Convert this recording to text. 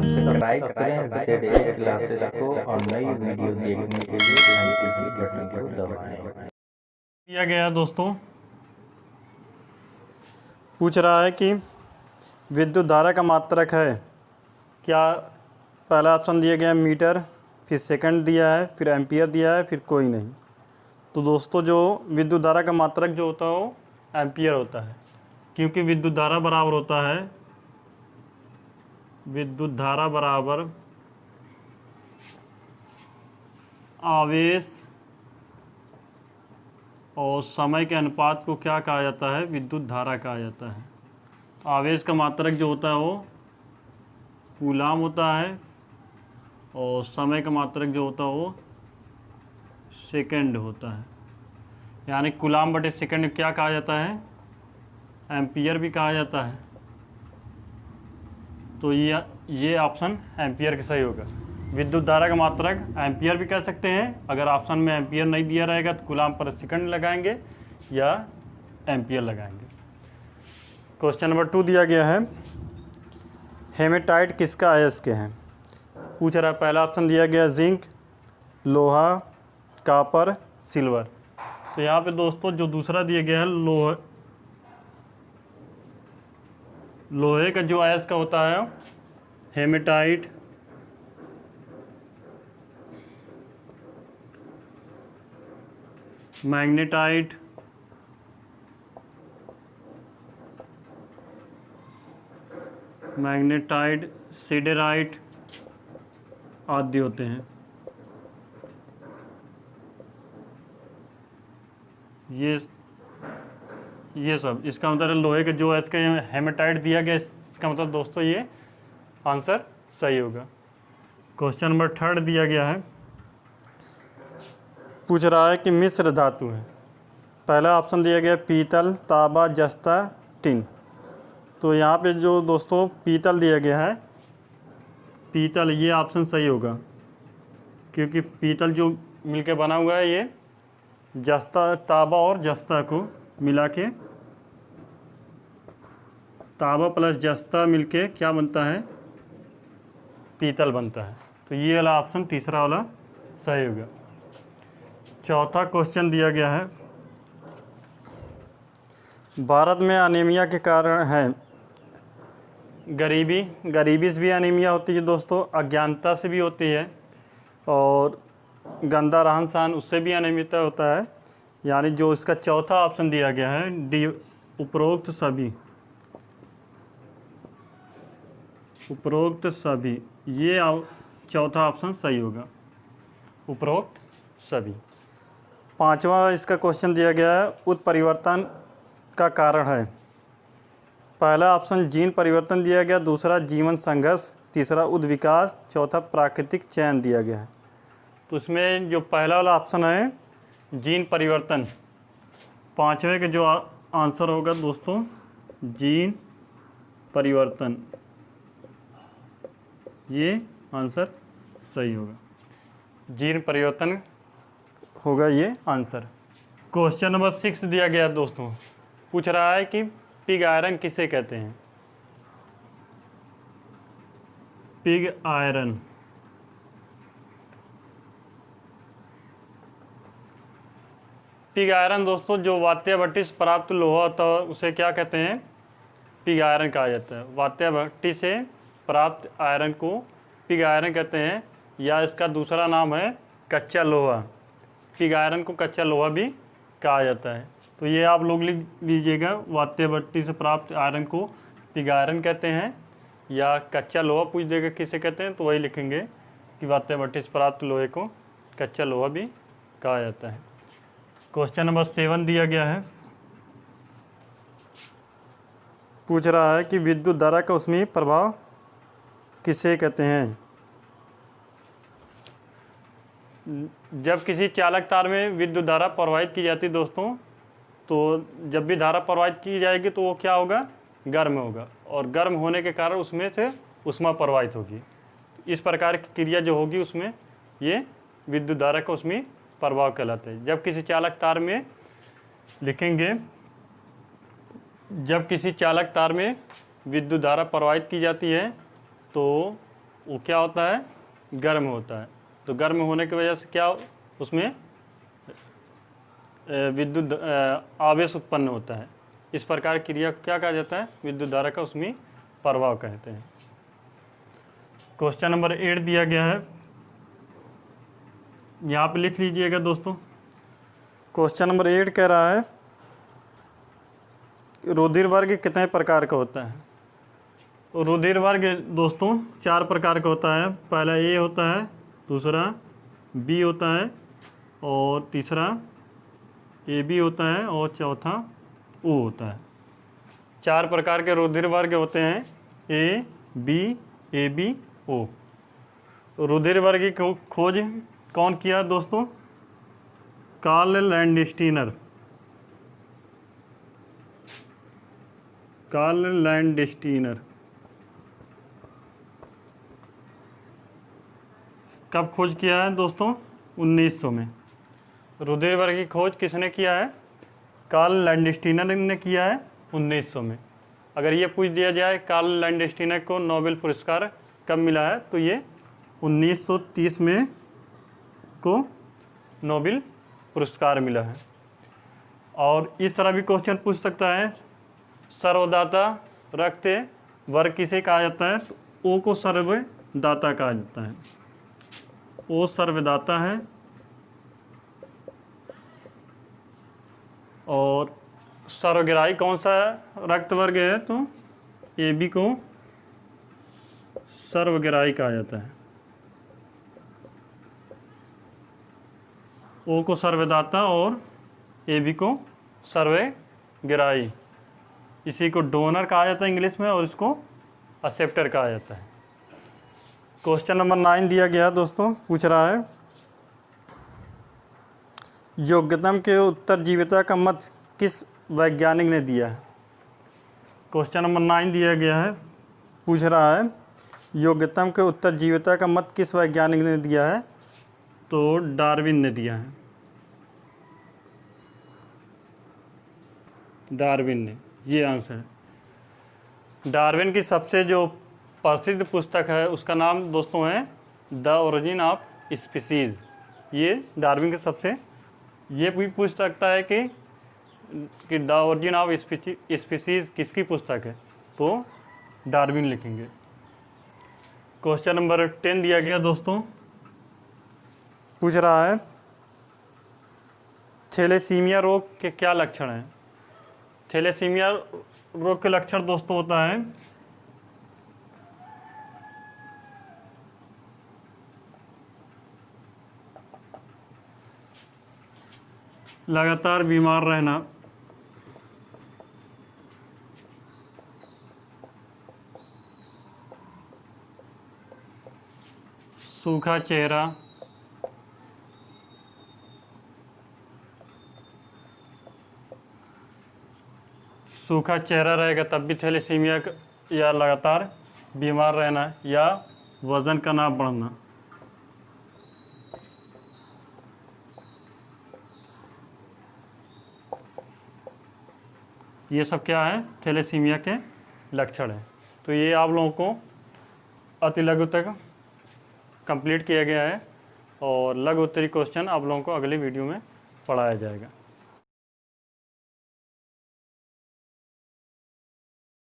Subscribe करें ZA classes को और नई वीडियो देखने के लिए घंटी के बटन को दबाएं। दिया गया दोस्तों, पूछ रहा है कि विद्युत धारा का मात्रक है क्या। पहला ऑप्शन दिया गया मीटर, फिर सेकंड दिया है, फिर एम्पियर दिया है, फिर कोई नहीं। तो दोस्तों जो विद्युत धारा का मात्रक जो होता है वो एम्पियर होता है, क्योंकि विद्युत धारा बराबर होता है विद्युत धारा बराबर आवेश और समय के अनुपात को क्या कहा जाता है, विद्युत धारा कहा जाता है। आवेश का मात्रक जो होता है वो कूलाम होता है और समय का मात्रक जो होता है वो सेकंड होता है। यानी कूलाम बटे सेकंड क्या कहा जाता है, एम्पियर भी कहा जाता है। तो ये ऑप्शन एम्पियर का सही होगा। विद्युत धारा का मात्रक एम्पियर भी कह सकते हैं। अगर ऑप्शन में एम्पियर नहीं दिया रहेगा तो कूलाम पर सेकंड लगाएंगे या एम्पियर लगाएंगे। क्वेश्चन नंबर 2 दिया गया है, हेमेटाइट किसका अयस्क है। पूछ रहा है, पहला ऑप्शन दिया गया जिंक, लोहा, कॉपर, सिल्वर। तो यहाँ पे दोस्तों जो दूसरा दिया गया है लोहे का जो अयस्क होता है हेमेटाइट मैग्नेटाइट सिडेराइट आदि होते हैं। ये सब इसका मतलब लोहे के जो अयस्क हेमेटाइट दिया गया, इसका मतलब दोस्तों ये आंसर सही होगा। क्वेश्चन नंबर 3 दिया गया है, पूछ रहा है कि मिश्र धातु है। पहला ऑप्शन दिया गया पीतल, तांबा, जस्ता, टिन। तो यहाँ पे जो दोस्तों पीतल दिया गया है, पीतल ये ऑप्शन सही होगा, क्योंकि पीतल जो मिलके बना हुआ है ये जस्ता, तांबा और जस्ता को मिला के, तांबा प्लस जस्ता मिलके क्या बनता है, पीतल बनता है। तो ये वाला ऑप्शन तीसरा वाला सही होगा। चौथा क्वेश्चन दिया गया है, भारत में अनीमिया के कारण है गरीबी से भी अनीमिया होती है दोस्तों, अज्ञानता से भी होती है, और गंदा रहन सहन उससे भी अनियमितता होता है। यानी जो इसका चौथा ऑप्शन दिया गया है डी, उपरोक्त सभी, ये चौथा ऑप्शन सही होगा, उपरोक्त सभी। पांचवा इसका क्वेश्चन दिया गया है, उत्परिवर्तन का कारण है। पहला ऑप्शन जीन परिवर्तन दिया गया, दूसरा जीवन संघर्ष, तीसरा उद्विकास, चौथा प्राकृतिक चयन दिया गया है। तो इसमें जो पहला वाला ऑप्शन है जीन परिवर्तन, पांचवे के जो आंसर होगा दोस्तों जीन परिवर्तन, ये आंसर सही होगा, जीन परिवर्तन होगा ये आंसर। क्वेश्चन नंबर 6 दिया गया दोस्तों, पूछ रहा है कि पिग आयरन किसे कहते हैं। पिग आयरन दोस्तों जो वात्या भट्टी से प्राप्त लोहा होता है उसे क्या कहते हैं, पिग आयरन कहा जाता है। वात्या भट्टी से प्राप्त आयरन को पिग आयरन कहते हैं, या इसका दूसरा नाम है कच्चा लोहा। पिग आयरन को कच्चा लोहा भी कहा जाता है। तो ये आप लोग लिख लीजिएगा, वात्या भट्टी से प्राप्त आयरन को पिग आयरन कहते हैं, या कच्चा लोहा पूछ देगा किसे कहते हैं तो वही लिखेंगे कि वात्या भट्टी से प्राप्त लोहे को कच्चा लोहा भी कहा जाता है। क्वेश्चन नंबर 7 दिया गया है, पूछ रहा है कि विद्युत धारा का ऊष्मीय प्रभाव किसे कहते हैं। जब किसी चालक तार में विद्युत धारा प्रवाहित की जाती है दोस्तों, तो जब भी धारा प्रवाहित की जाएगी तो वो क्या होगा, गर्म होगा, और गर्म होने के कारण उसमें से ऊष्मा प्रवाहित होगी। इस प्रकार की क्रिया जो होगी उसमें ये विद्युत धारा का ऊष्मीय प्रभाव कहलाता है। जब किसी चालक तार में लिखेंगे, जब किसी चालक तार में विद्युत धारा प्रवाहित की जाती है तो वो क्या होता है, गर्म होता है। तो गर्म होने की वजह से क्या उसमें विद्युत आवेश उत्पन्न होता है। इस प्रकार क्रिया क्या कहा जाता है, विद्युत धारा का उसमें प्रभाव कहते हैं। क्वेश्चन नंबर 8 दिया गया है, यहाँ पे लिख लीजिएगा दोस्तों। क्वेश्चन नंबर 8 कह रहा है रुधिर वर्ग कितने प्रकार का होता है। रुधिर वर्ग दोस्तों 4 प्रकार का होता है। पहला ए होता है, दूसरा बी होता है, और तीसरा ए बी होता है, और चौथा ओ होता है। 4 प्रकार के रुधिर वर्ग होते हैं, ए बी ओ। रुधिर वर्ग की खोज कौन किया दोस्तों, कार्ल लैंडस्टीनर। कार्ल लैंडस्टीनर कब खोज किया है दोस्तों, 1900 में। रुधिर वर्ग की खोज किसने किया है, कार्ल लैंडस्टीनर ने किया है 1900 में। अगर ये पूछ दिया जाए कार्ल लैंडस्टीनर को नोबेल पुरस्कार कब मिला है, तो ये 1930 में को नोबेल पुरस्कार मिला है। और इस तरह भी क्वेश्चन पूछ सकता है, सर्वदाता रक्त वर्ग किसे कहा जाता है, तो ओ को सर्वदाता कहा जाता है। ओ सर्वदाता है, और सर्वग्राही कौन सा रक्त वर्ग है, तो ए बी को सर्वग्राही कहा जाता है। ओ को सर्वदाता और ए बी को सर्वग्राही। इसी को डोनर कहा जाता है इंग्लिश में, और इसको एक्सेप्टर कहा जाता है। क्वेश्चन नंबर 9 दिया गया दोस्तों, पूछ रहा है योग्यतम के उत्तरजीविता का मत किस वैज्ञानिक ने दिया है। क्वेश्चन नंबर 9 दिया गया है, पूछ रहा है योग्यतम के उत्तरजीविता का मत किस वैज्ञानिक ने दिया है, तो डार्विन ने दिया है। डार्विन ने, ये आंसर है। डार्विन की सबसे जो प्रसिद्ध पुस्तक है उसका नाम दोस्तों है द ओरिजिन ऑफ स्पीसीज। ये डार्विन के सबसे, ये भी पूछ सकता है कि द ओरिजिन ऑफ स्पीसीज किसकी पुस्तक है, तो डार्विन लिखेंगे। क्वेश्चन नंबर 10 दिया गया दोस्तों, पूछ रहा है थैलेसीमिया रोग के क्या लक्षण हैं। थैलेसीमिया रोग के लक्षण दोस्तों होता है लगातार बीमार रहना, सूखा चेहरा, सूखा चेहरा रहेगा तब भी थैलेसीमिया, या लगातार बीमार रहना, या वज़न का ना बढ़ना। ये सब क्या है, थैलेसीमिया के लक्षण हैं। तो ये आप लोगों को अति लघु तक कंप्लीट किया गया है, और लघु उत्तरीय क्वेश्चन आप लोगों को अगले वीडियो में पढ़ाया जाएगा।